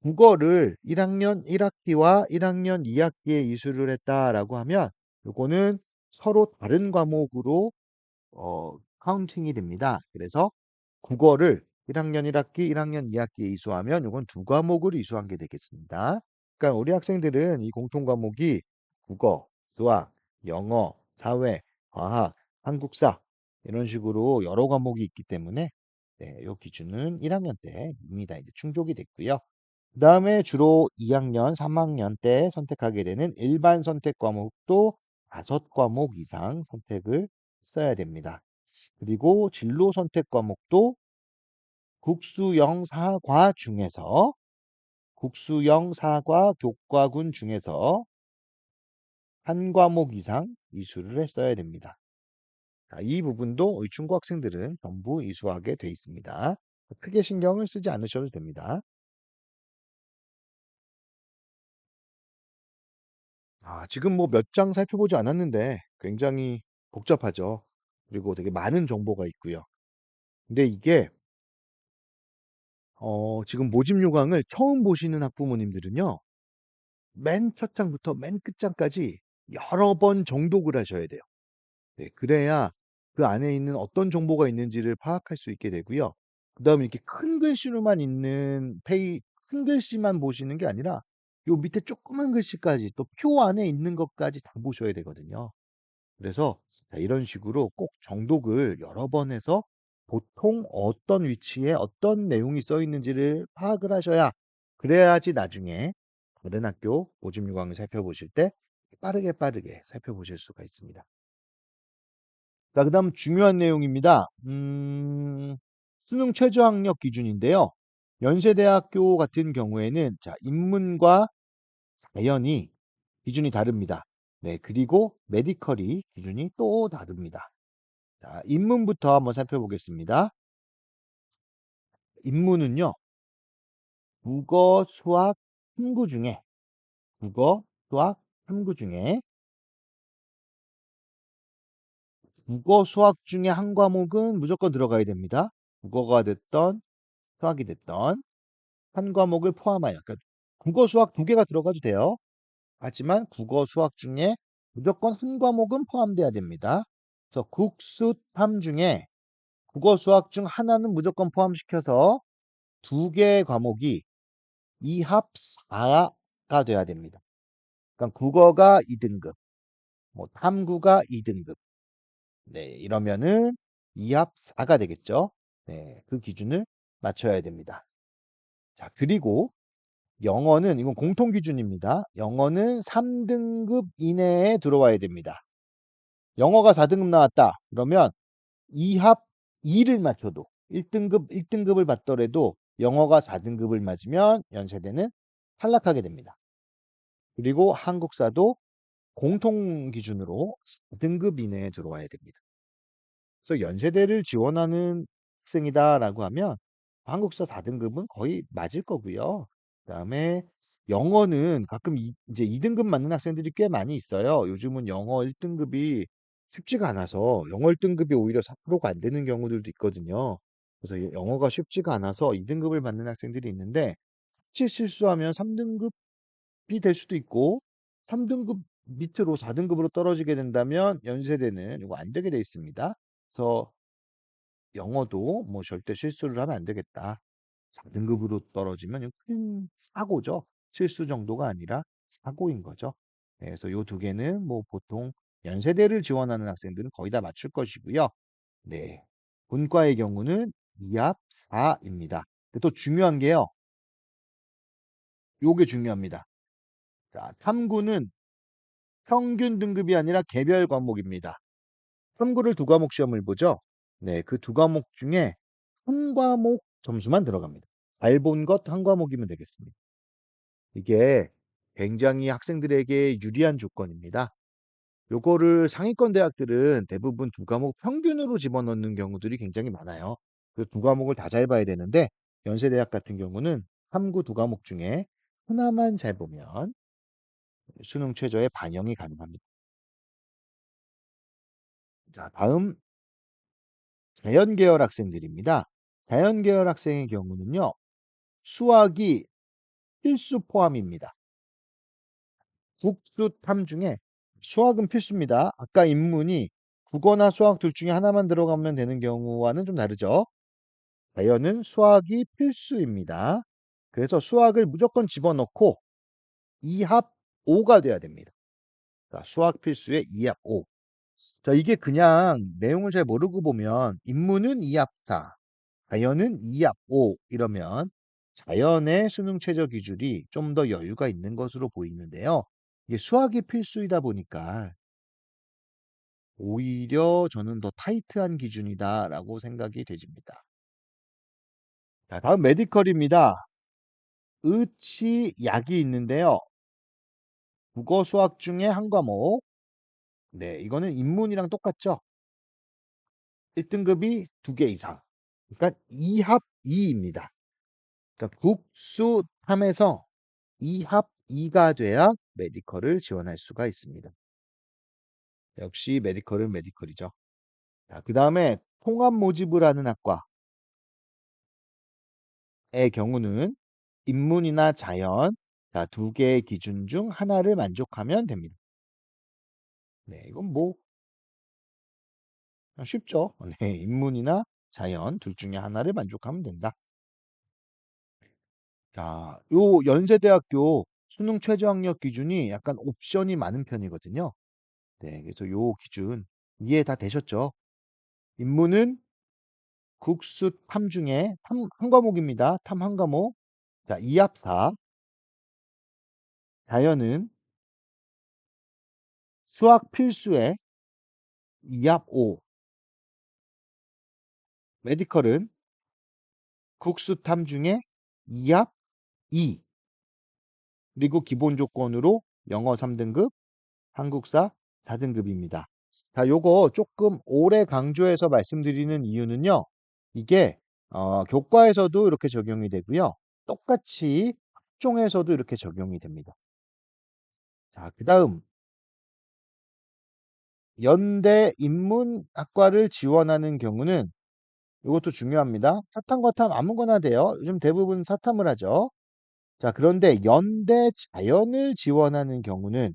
국어를 1학년 1학기와 1학년 2학기에 이수를 했다라고 하면 요거는 서로 다른 과목으로 카운팅이 됩니다. 그래서 국어를 1학년 1학기, 1학년 2학기에 이수하면 이건 두 과목을 이수한 게 되겠습니다. 그러니까 우리 학생들은 이 공통 과목이 국어, 수학, 영어, 사회, 과학, 한국사 이런 식으로 여러 과목이 있기 때문에 네, 이 기준은 1학년 때입니다. 이제 충족이 됐고요. 그 다음에 주로 2학년, 3학년 때 선택하게 되는 일반 선택 과목도 5과목 이상 선택을 써야 됩니다. 그리고 진로 선택 과목도 국수형 사과 중에서 국수형 사과 교과군 중에서 한 과목 이상 이수를 했어야 됩니다. 자, 이 부분도 우리 중고 학생들은 전부 이수하게 돼 있습니다. 크게 신경을 쓰지 않으셔도 됩니다. 지금 뭐 몇 장 살펴보지 않았는데 굉장히 복잡하죠. 그리고 되게 많은 정보가 있고요. 근데 이게 지금 모집 요강을 처음 보시는 학부모님들은요. 맨 첫 장부터 맨 끝장까지 여러 번 정독을 하셔야 돼요. 네, 그래야 그 안에 있는 어떤 정보가 있는지를 파악할 수 있게 되고요. 그다음에 이렇게 큰 글씨로만 있는 큰 글씨만 보시는 게 아니라 요 밑에 조그만 글씨까지 또 표 안에 있는 것까지 다 보셔야 되거든요. 그래서 자, 이런 식으로 꼭 정독을 여러 번 해서 보통 어떤 위치에 어떤 내용이 써 있는지를 파악을 하셔야 그래야지 나중에 다른 학교 모집 요강을 살펴보실 때 빠르게 살펴보실 수가 있습니다. 자, 그다음 중요한 내용입니다. 수능 최저학력 기준인데요. 연세대학교 같은 경우에는 자, 인문과 자연이 기준이 다릅니다. 네, 그리고 메디컬이 기준이 또 다릅니다. 자, 인문부터 한번 살펴보겠습니다. 인문은요, 국어, 수학, 탐구 중에, 국어, 수학, 탐구 중에, 국어, 수학 중에 한 과목은 무조건 들어가야 됩니다. 국어가 됐던, 수학이 됐던, 한 과목을 포함하여, 그러니까 국어, 수학 두 개가 들어가도 돼요. 하지만 국어, 수학 중에 무조건 한 과목은 포함돼야 됩니다. 그래서 국수탐 중에 국어, 수학 중 하나는 무조건 포함시켜서 두 개의 과목이 2합 4가 돼야 됩니다. 그러니까 국어가 2등급, 뭐 탐구가 2등급. 네, 이러면은 2합 4가 되겠죠. 네, 그 기준을 맞춰야 됩니다. 자, 그리고 영어는 이건 공통 기준입니다. 영어는 3등급 이내에 들어와야 됩니다. 영어가 4등급 나왔다. 그러면 2합 2를 맞춰도 1등급을 받더라도 영어가 4등급을 맞으면 연세대는 탈락하게 됩니다. 그리고 한국사도 공통 기준으로 4등급 이내에 들어와야 됩니다. 그래서 연세대를 지원하는 학생이다라고 하면 한국사 4등급은 거의 맞을 거고요. 그다음에 영어는 가끔 이제 2등급 맞는 학생들이 꽤 많이 있어요. 요즘은 영어 1등급이 쉽지가 않아서 영어 1등급이 오히려 4%가 안 되는 경우들도 있거든요. 그래서 영어가 쉽지가 않아서 2등급을 맞는 학생들이 있는데 치 실수하면 3등급이 될 수도 있고 3등급 밑으로 4등급으로 떨어지게 된다면 연세대는 이거 안 되게 돼 있습니다. 그래서 영어도 뭐 절대 실수를 하면 안 되겠다. 4등급으로 떨어지면 이거 큰 사고죠. 실수 정도가 아니라 사고인 거죠. 네, 그래서 요 두 개는 뭐 보통 연세대를 지원하는 학생들은 거의 다 맞출 것이고요. 네. 본과의 경우는 2합 4입니다. 또 중요한 게요. 요게 중요합니다. 자, 탐구는 평균 등급이 아니라 개별 과목입니다. 탐구를 두 과목 시험을 보죠. 네, 그 두 과목 중에 한 과목 점수만 들어갑니다. 잘 본 것 한 과목이면 되겠습니다. 이게 굉장히 학생들에게 유리한 조건입니다. 요거를 상위권 대학들은 대부분 두 과목 평균으로 집어넣는 경우들이 굉장히 많아요. 그 두 과목을 다 잘 봐야 되는데 연세대학 같은 경우는 탐구 두 과목 중에 하나만 잘 보면 수능 최저에 반영이 가능합니다. 자, 다음 자연계열 학생들입니다. 자연계열 학생의 경우는요, 수학이 필수 포함입니다. 국수탐 중에 수학은 필수입니다. 아까 인문이 국어나 수학 둘 중에 하나만 들어가면 되는 경우와는 좀 다르죠. 자연은 수학이 필수입니다. 그래서 수학을 무조건 집어넣고 2합 5가 돼야 됩니다. 자, 수학 필수에 2합 5. 자, 이게 그냥 내용을 잘 모르고 보면 인문은 2합 4, 자연은 2합 5 이러면 자연의 수능 최저 기준이 좀 더 여유가 있는 것으로 보이는데요. 이게 수학이 필수이다 보니까 오히려 저는 더 타이트한 기준이다라고 생각이 되집니다. 자, 다음 메디컬입니다. 의치, 약이 있는데요. 국어, 수학 중에 한 과목. 네, 이거는 인문이랑 똑같죠? 1등급이 두 개 이상. 그러니까 2합 2입니다. 그러니까 국수 탐에서 2합 2가 돼야 메디컬을 지원할 수가 있습니다. 역시 메디컬은 메디컬이죠. 자, 그 다음에 통합 모집을 하는 학과의 경우는 인문이나 자연, 자, 두 개의 기준 중 하나를 만족하면 됩니다. 네, 이건 뭐 쉽죠. 네, 인문이나 자연 둘 중에 하나를 만족하면 된다. 자, 요 연세대학교 수능 최저학력 기준이 약간 옵션이 많은 편이거든요. 네, 그래서 요 기준 이해 다 되셨죠? 인문은 국수 탐 중에 탐 한 과목입니다. 탐 한 과목. 자, 2합 4. 자연은 수학 필수에 2합 5. 메디컬은 국수 탐 중에 2합 2. 그리고 기본 조건으로 영어 3등급, 한국사 4등급입니다. 자, 요거 조금 오래 강조해서 말씀드리는 이유는요. 이게 교과에서도 이렇게 적용이 되고요. 똑같이 학종에서도 이렇게 적용이 됩니다. 자, 그다음 연대 인문학과를 지원하는 경우는 이것도 중요합니다. 사탐, 과탐 아무거나 돼요. 요즘 대부분 사탐을 하죠. 자, 그런데 연대 자연을 지원하는 경우는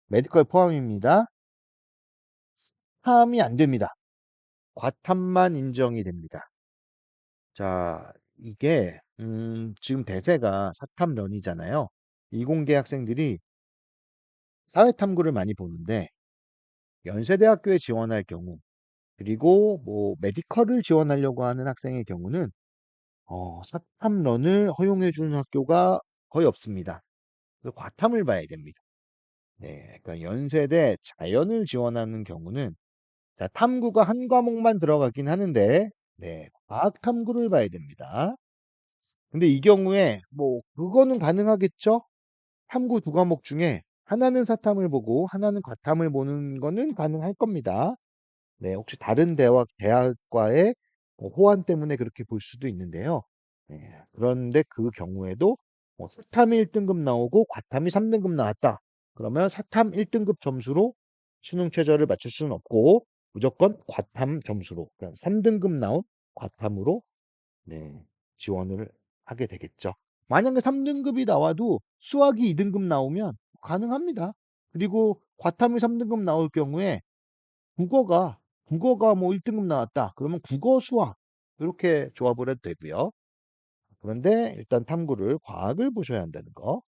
메디컬 포함입니다. 사탐이 안 됩니다. 과탐만 인정이 됩니다. 자, 이게 지금 대세가 사탐런이잖아요. 이공계 학생들이 사회탐구를 많이 보는데 연세대학교에 지원할 경우 그리고 뭐 메디컬을 지원하려고 하는 학생의 경우는 사탐런을 허용해 주는 학교가 거의 없습니다. 그래서 과탐을 봐야 됩니다. 네, 그러니까 연세대 자연을 지원하는 경우는 자, 탐구가 한 과목만 들어가긴 하는데 네, 과학 탐구를 봐야 됩니다. 근데 이 경우에 뭐 그거는 가능하겠죠? 탐구 두 과목 중에 하나는 사탐을 보고 하나는 과탐을 보는 거는 가능할 겁니다. 네, 혹시 다른 대학과의 호환 때문에 그렇게 볼 수도 있는데요. 네, 그런데 그 경우에도 사탐이 1등급 나오고 과탐이 3등급 나왔다. 그러면 사탐 1등급 점수로 수능 최저를 맞출 수는 없고 무조건 과탐 점수로, 그러니까 3등급 나온 과탐으로 네, 지원을 하게 되겠죠. 만약에 3등급이 나와도 수학이 2등급 나오면 가능합니다. 그리고 과탐이 3등급 나올 경우에 국어가 뭐 1등급 나왔다. 그러면 국어, 수학 이렇게 조합을 해도 되고요. 그런데 일단 탐구를 과학을 보셔야 한다는 거.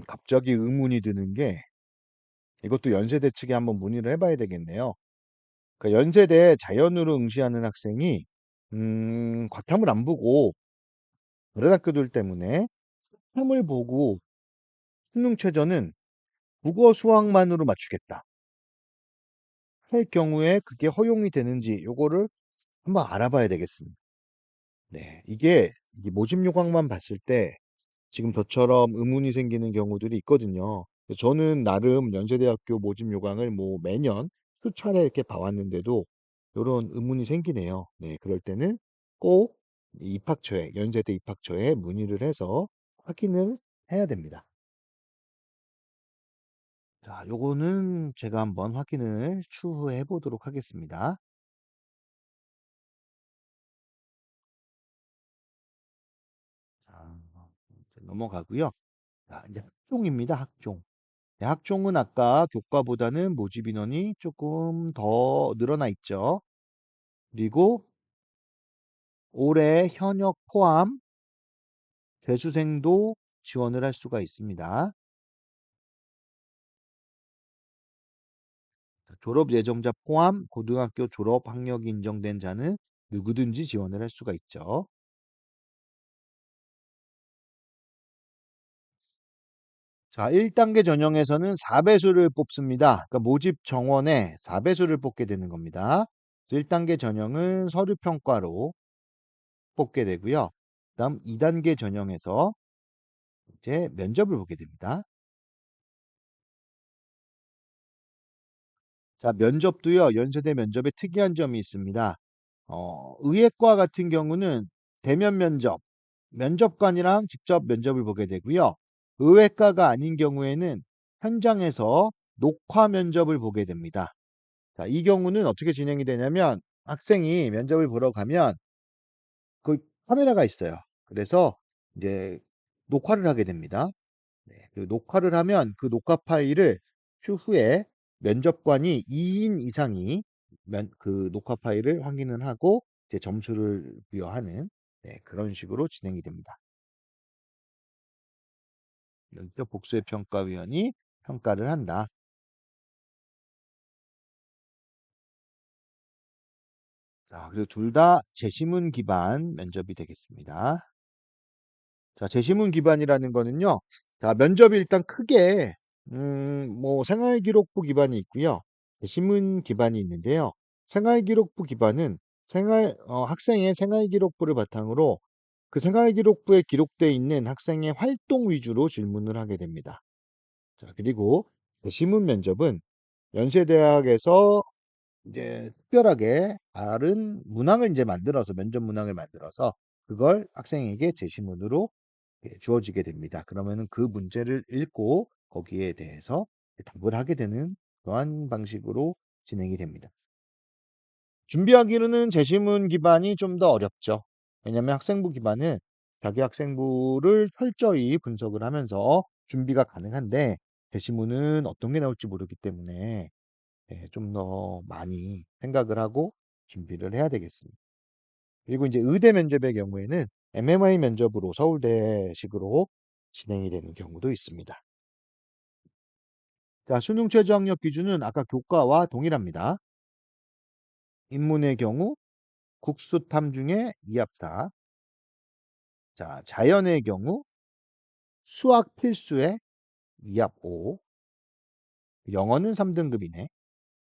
갑자기 의문이 드는 게 이것도 연세대 측에 한번 문의를 해봐야 되겠네요. 그러니까 연세대 자연으로 응시하는 학생이 과탐을 안 보고 다른 학교들 때문에 시험을 보고 수능 최저는 국어 수학만으로 맞추겠다 할 경우에 그게 허용이 되는지 요거를 한번 알아봐야 되겠습니다. 네, 이게 모집 요강만 봤을 때 지금 저처럼 의문이 생기는 경우들이 있거든요. 저는 나름 연세대학교 모집 요강을 뭐 매년 수차례 이렇게 봐왔는데도 이런 의문이 생기네요. 네, 그럴 때는 꼭 입학처에, 연세대 입학처에 문의를 해서 확인을 해야 됩니다. 자, 요거는 제가 한번 확인을 추후에 해보도록 하겠습니다. 자, 이제 넘어가고요. 자, 이제 학종입니다. 학종. 네, 학종은 아까 교과보다는 모집 인원이 조금 더 늘어나 있죠. 그리고 올해 현역 포함 재수생도 지원을 할 수가 있습니다. 졸업 예정자 포함 고등학교 졸업 학력이 인정된 자는 누구든지 지원을 할 수가 있죠. 자, 1단계 전형에서는 4배수를 뽑습니다. 그러니까 모집 정원에 4배수를 뽑게 되는 겁니다. 1단계 전형은 서류 평가로 뽑게 되고요. 그다음 2단계 전형에서 이제 면접을 보게 됩니다. 자, 면접도요, 연세대 면접에 특이한 점이 있습니다. 의예과 같은 경우는 대면 면접, 면접관이랑 직접 면접을 보게 되고요. 의외과가 아닌 경우에는 현장에서 녹화 면접을 보게 됩니다. 자, 이 경우는 어떻게 진행이 되냐면 학생이 면접을 보러 가면 그 카메라가 있어요. 그래서 이제 녹화를 하게 됩니다. 네, 그 녹화를 하면 그 녹화 파일을 추후에 면접관이 2인 이상이 그 녹화 파일을 확인을 하고 이제 점수를 부여하는 네, 그런 식으로 진행이 됩니다. 면접 복수의 평가위원이 평가를 한다. 자, 그리고 둘 다 제시문 기반 면접이 되겠습니다. 자, 제시문 기반이라는 거는요. 자, 면접이 일단 크게 뭐 생활기록부 기반이 있고요. 제시문 기반이 있는데요. 생활기록부 기반은 학생의 생활기록부를 바탕으로 그 생활기록부에 기록되어 있는 학생의 활동 위주로 질문을 하게 됩니다. 자, 그리고 제시문 면접은 연세대학에서 이제 특별하게 다른 문항을 이제 만들어서 면접 문항을 만들어서 그걸 학생에게 제시문으로 주어지게 됩니다. 그러면은 그 문제를 읽고 거기에 대해서 답을 하게 되는 그러한 방식으로 진행이 됩니다. 준비하기로는 제시문 기반이 좀 더 어렵죠. 왜냐하면 학생부 기반은 자기 학생부를 철저히 분석을 하면서 준비가 가능한데 제시문은 어떤 게 나올지 모르기 때문에 좀 더 많이 생각을 하고 준비를 해야 되겠습니다. 그리고 이제 의대 면접의 경우에는 MMI 면접으로 서울대식으로 진행이 되는 경우도 있습니다. 자, 수능 최저 학력 기준은 아까 교과와 동일합니다. 인문의 경우 국수탐 중에 이합사. 자, 자연의 경우 수학 필수에 이합 5. 영어는 3등급 이내,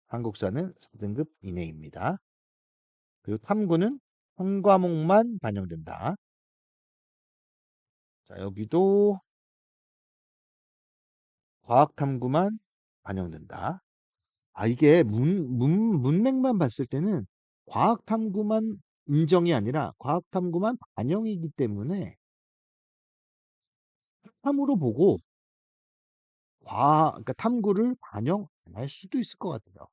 한국사는 4등급 이내입니다. 그리고 탐구는 한 과목만 반영된다. 자, 여기도 과학 탐구만 반영된다. 아, 이게 문맥만 봤을 때는 과학 탐구만 인정이 아니라 과학 탐구만 반영이기 때문에 탐으로 보고 그러니까 탐구를 반영 안 할 수도 있을 것 같아요.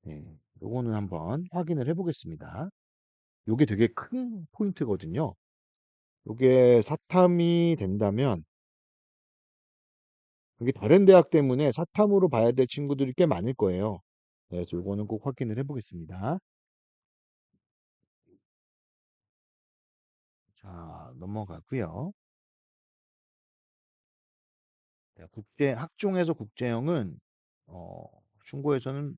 네, 요거는 한번 확인을 해보겠습니다. 요게 되게 큰 포인트거든요. 요게 사탐이 된다면 여기 다른 대학 때문에 사탐으로 봐야 될 친구들이 꽤 많을 거예요. 네, 그래서 요거는 꼭 확인을 해보겠습니다. 자, 넘어가고요. 네, 학종에서 국제형은 충고에서는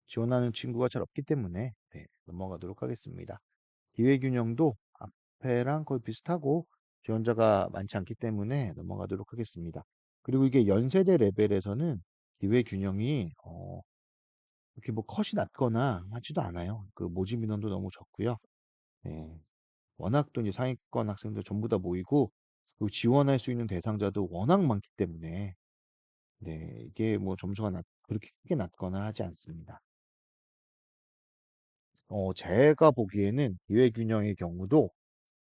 지원하는 친구가 잘 없기 때문에 네, 넘어가도록 하겠습니다. 기회균형도 앞에랑 거의 비슷하고 지원자가 많지 않기 때문에 넘어가도록 하겠습니다. 그리고 이게 연세대 레벨에서는 기회균형이 이렇게 뭐 컷이 낮거나 하지도 않아요. 그 모집 인원도 너무 적고요. 네, 워낙 또 이제 상위권 학생들 전부 다 모이고 그리고 지원할 수 있는 대상자도 워낙 많기 때문에 네, 이게 뭐 점수가 그렇게 크게 낮거나 하지 않습니다. 제가 보기에는 기회균형의 경우도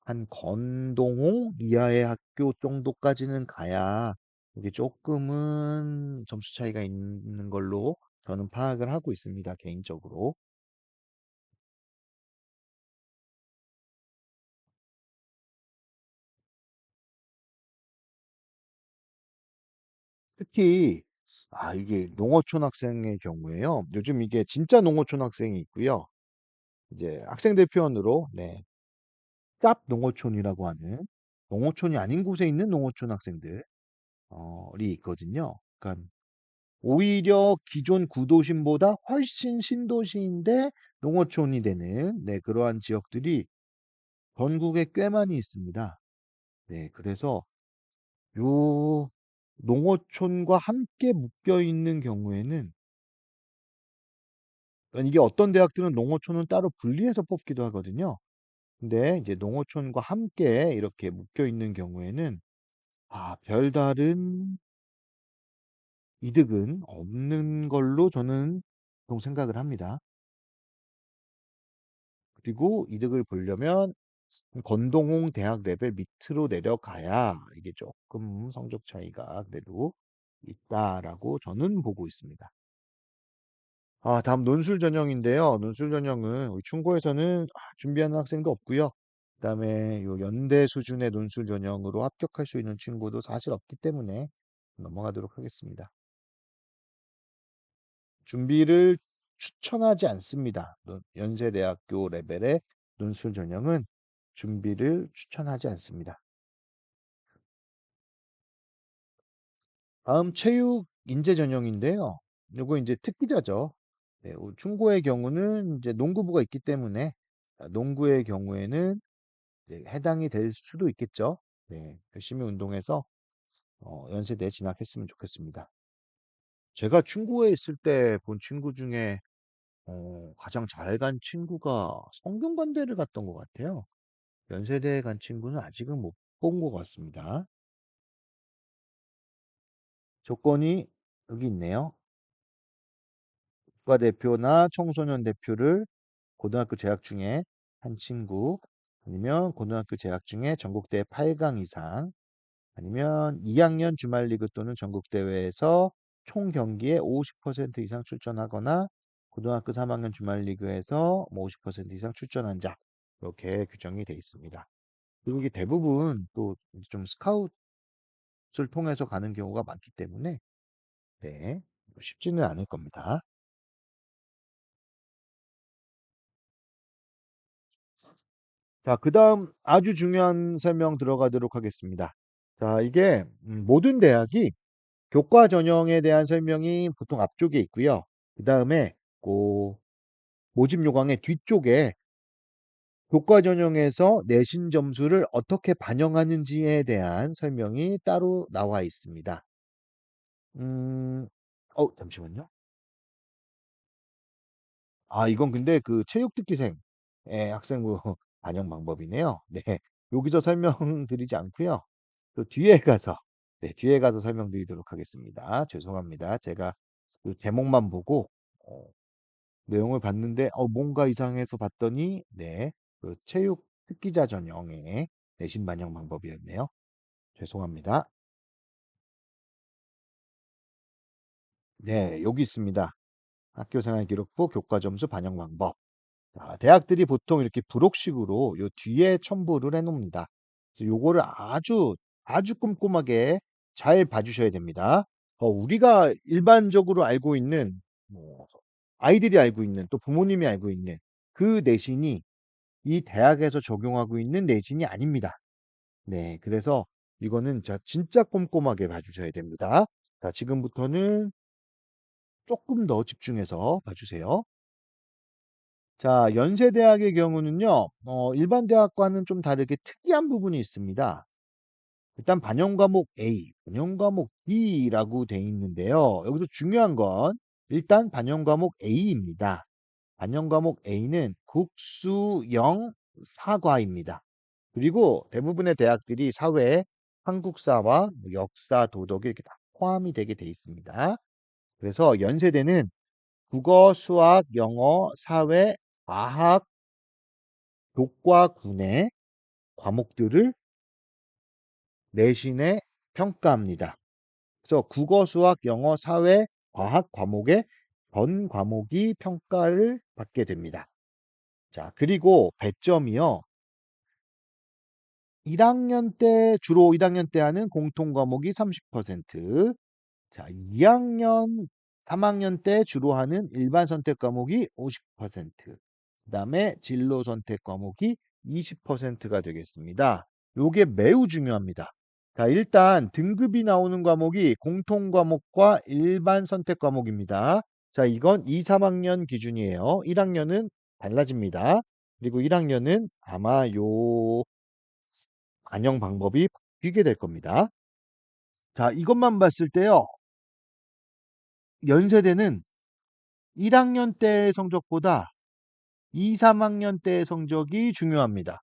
한 건동호 이하의 학교 정도까지는 가야 이게 조금은 점수 차이가 있는 걸로 저는 파악을 하고 있습니다, 개인적으로. 특히, 이게 농어촌 학생의 경우에요. 요즘 이게 진짜 농어촌 학생이 있고요. 이제 학생들 표현으로, 네, 짭 농어촌이라고 하는 농어촌이 아닌 곳에 있는 농어촌 학생들이 있거든요. 그러니까 오히려 기존 구도심보다 훨씬 신도시인데 농어촌이 되는 네, 그러한 지역들이 전국에 꽤 많이 있습니다. 네, 그래서 요 농어촌과 함께 묶여 있는 경우에는 이게 어떤 대학들은 농어촌은 따로 분리해서 뽑기도 하거든요. 근데 이제 농어촌과 함께 이렇게 묶여 있는 경우에는 별다른 이득은 없는 걸로 저는 보통 생각을 합니다. 그리고 이득을 보려면 건동홍 대학 레벨 밑으로 내려가야 이게 조금 성적 차이가 그래도 있다라고 저는 보고 있습니다. 다음 논술 전형인데요. 논술 전형은 우리 충고에서는 준비하는 학생도 없고요. 그다음에 요 연대 수준의 논술 전형으로 합격할 수 있는 친구도 사실 없기 때문에 넘어가도록 하겠습니다. 준비를 추천하지 않습니다. 연세대학교 레벨의 논술 전형은 준비를 추천하지 않습니다. 다음 체육 인재 전형인데요. 요거 이제 특기자죠. 네, 충고의 경우는 이제 농구부가 있기 때문에 농구의 경우에는 이제 해당이 될 수도 있겠죠. 네, 열심히 운동해서 연세대에 진학했으면 좋겠습니다. 제가 충고에 있을 때 본 친구 중에 가장 잘 간 친구가 성균관대를 갔던 것 같아요. 연세대에 간 친구는 아직은 못 본 것 같습니다. 조건이 여기 있네요. 국가대표나 청소년 대표를 고등학교 재학 중에 한 친구, 아니면 고등학교 재학 중에 전국대회 8강 이상, 아니면 2학년 주말리그 또는 전국대회에서 총 경기에 50% 이상 출전하거나 고등학교 3학년 주말리그에서 50% 이상 출전한 자, 이렇게 규정이 되어 있습니다. 그리고 이게 대부분 또 좀 스카웃을 통해서 가는 경우가 많기 때문에 네, 쉽지는 않을 겁니다. 자, 그 다음 아주 중요한 설명 들어가도록 하겠습니다. 자, 이게 모든 대학이 교과 전형에 대한 설명이 보통 앞쪽에 있고요. 그 다음에 그 모집 요강의 뒤쪽에 교과 전형에서 내신 점수를 어떻게 반영하는지에 대한 설명이 따로 나와 있습니다. 잠시만요. 이건 근데 그 체육특기생의 학생부 반영 방법이네요. 네, 여기서 설명드리지 않고요. 또 뒤에 가서, 네, 뒤에 가서 설명드리도록 하겠습니다. 죄송합니다. 제가 그 제목만 보고 어, 내용을 봤는데 뭔가 이상해서 봤더니 네, 그 체육 특기자 전형의 내신 반영 방법이었네요. 죄송합니다. 네, 여기 있습니다. 학교생활 기록부 교과 점수 반영 방법. 대학들이 보통 이렇게 부록식으로 요 뒤에 첨부를 해 놓습니다. 그래서 요거를 아주 꼼꼼하게 잘 봐주셔야 됩니다. 우리가 일반적으로 알고 있는, 뭐, 아이들이 알고 있는, 또 부모님이 알고 있는 그 내신이 이 대학에서 적용하고 있는 내신이 아닙니다. 네, 그래서 이거는 진짜 꼼꼼하게 봐주셔야 됩니다. 자, 지금부터는 조금 더 집중해서 봐주세요. 자, 연세대학의 경우는요, 일반 대학과는 좀 다르게 특이한 부분이 있습니다. 일단 반영 과목 A, 반영 과목 B라고 돼 있는데요. 여기서 중요한 건 일단 반영 과목 A입니다. 반영 과목 A는 국수영 사과입니다. 그리고 대부분의 대학들이 사회, 한국사와 뭐 역사, 도덕이 이렇게 다 포함이 되게 돼 있습니다. 그래서 연세대는 국어, 수학, 영어, 사회, 과학, 교과군의 과목들을 내신에 평가합니다. 그래서 국어, 수학, 영어, 사회, 과학 과목의 전 과목이 평가를 받게 됩니다. 자, 그리고 배점이요. 주로 1학년 때 하는 공통 과목이 30%, 자, 2학년, 3학년 때 주로 하는 일반 선택 과목이 50%, 그다음에 진로 선택 과목이 20%가 되겠습니다. 요게 매우 중요합니다. 자, 일단 등급이 나오는 과목이 공통 과목과 일반 선택 과목입니다. 자, 이건 2, 3학년 기준이에요. 1학년은 달라집니다. 그리고 1학년은 아마 요 반영 방법이 바뀌게 될 겁니다. 자, 이것만 봤을 때요. 연세대는 1학년 때의 성적보다 2, 3학년 때의 성적이 중요합니다.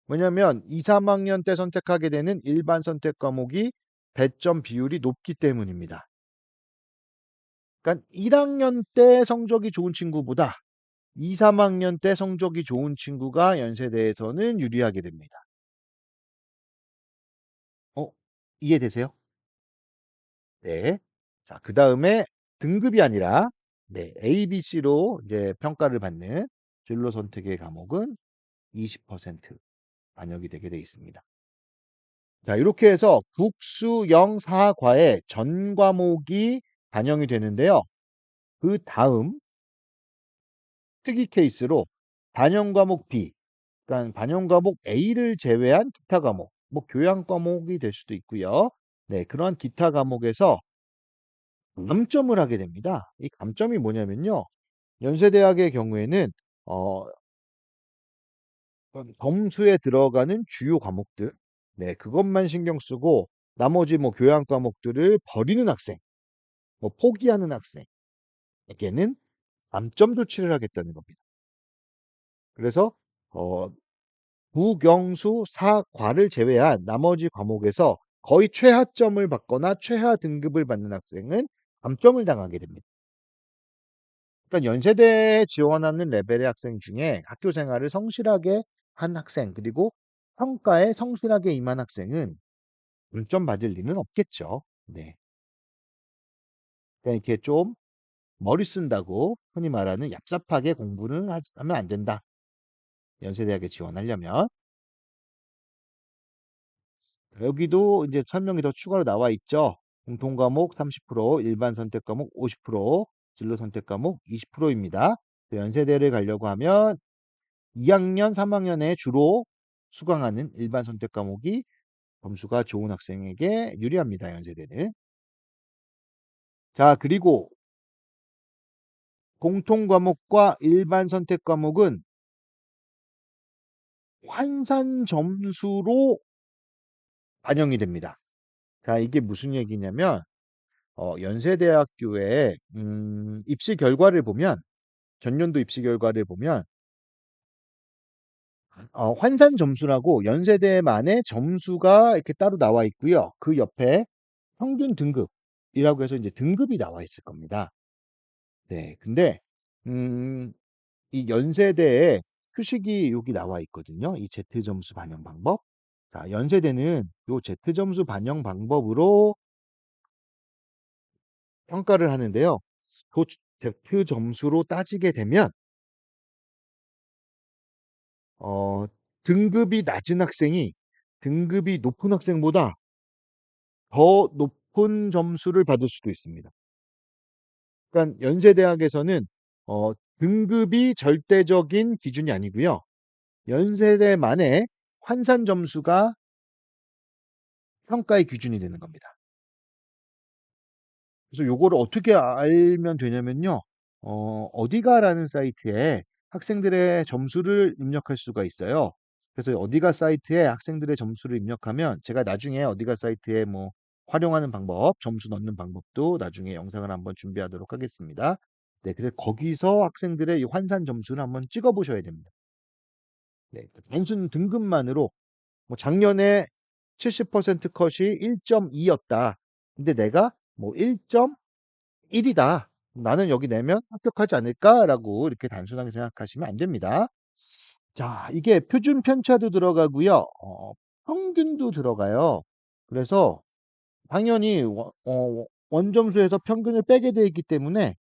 왜냐면 2, 3학년 때 선택하게 되는 일반 선택 과목이 배점 비율이 높기 때문입니다. 그러니까 1학년 때 성적이 좋은 친구보다 2, 3학년 때 성적이 좋은 친구가 연세대에서는 유리하게 됩니다. 어, 이해되세요? 네. 자, 그 다음에 등급이 아니라 네, A, B, C로 이제 평가를 받는 진로 선택의 과목은 20% 반영이 되게 돼 있습니다. 자, 이렇게 해서 국수영사과의 전 과목이 반영이 되는데요. 그 다음 특이 케이스로 반영 과목 B, 그러니까 반영 과목 A를 제외한 기타 과목, 뭐 교양 과목이 될 수도 있고요. 네, 그런 기타 과목에서 감점을 하게 됩니다. 이 감점이 뭐냐면요. 연세대학의 경우에는 어, 점수에 들어가는 주요 과목들, 네, 그것만 신경 쓰고 나머지 뭐 교양 과목들을 버리는 학생, 뭐 포기하는 학생에게는 감점 조치를 하겠다는 겁니다. 그래서 어, 국영수 사과를 제외한 나머지 과목에서 거의 최하점을 받거나 최하 등급을 받는 학생은 감점을 당하게 됩니다. 그러니까 연세대에 지원하는 레벨의 학생 중에 학교 생활을 성실하게 한 학생, 그리고 평가에 성실하게 임한 학생은 감점 받을 리는 없겠죠. 네. 그러니까 이렇게 좀 머리 쓴다고 흔히 말하는 얍삽하게 공부는 하면 안 된다. 연세대학에 지원하려면. 여기도 이제 설명이 더 추가로 나와 있죠. 공통 과목 30%, 일반 선택 과목 50%, 진로 선택 과목 20%입니다. 연세대를 가려고 하면 2학년, 3학년에 주로 수강하는 일반 선택 과목이 점수가 좋은 학생에게 유리합니다. 연세대는. 자, 그리고 공통 과목과 일반 선택 과목은 환산 점수로 반영이 됩니다. 자, 이게 무슨 얘기냐면 연세대학교의 입시 결과를 보면 전년도 입시 결과를 보면 환산 점수라고 연세대만의 점수가 이렇게 따로 나와 있고요. 그 옆에 평균 등급이라고 해서 이제 등급이 나와 있을 겁니다. 네, 근데 음, 이 연세대에 표식이 여기 나와 있거든요. 이 Z 점수 반영 방법. 자, 연세대는 요 Z 점수 반영 방법으로 평가를 하는데요. 그 Z 점수로 따지게 되면 어, 등급이 낮은 학생이 등급이 높은 학생보다 더 높은 점수를 받을 수도 있습니다. 그러니까 연세대학에서는 등급이 절대적인 기준이 아니고요. 연세대만의 환산 점수가 평가의 기준이 되는 겁니다. 그래서 요거를 어떻게 알면 되냐면요. 어디가라는 사이트에 학생들의 점수를 입력할 수가 있어요. 그래서 어디가 사이트에 학생들의 점수를 입력하면 제가 나중에 어디가 사이트에 뭐 활용하는 방법, 점수 넣는 방법도 나중에 영상을 한번 준비하도록 하겠습니다. 네, 그래서 거기서 학생들의 이 환산 점수를 한번 찍어 보셔야 됩니다. 네, 단순 등급만으로 뭐 작년에 70% 컷이 1.2였다. 근데 내가 뭐 1.1이다. 나는 여기 내면 합격하지 않을까라고 이렇게 단순하게 생각하시면 안 됩니다. 자, 이게 표준 편차도 들어가고요. 평균도 들어가요. 그래서 당연히 원점수에서 평균을 빼게 되어 있기 때문에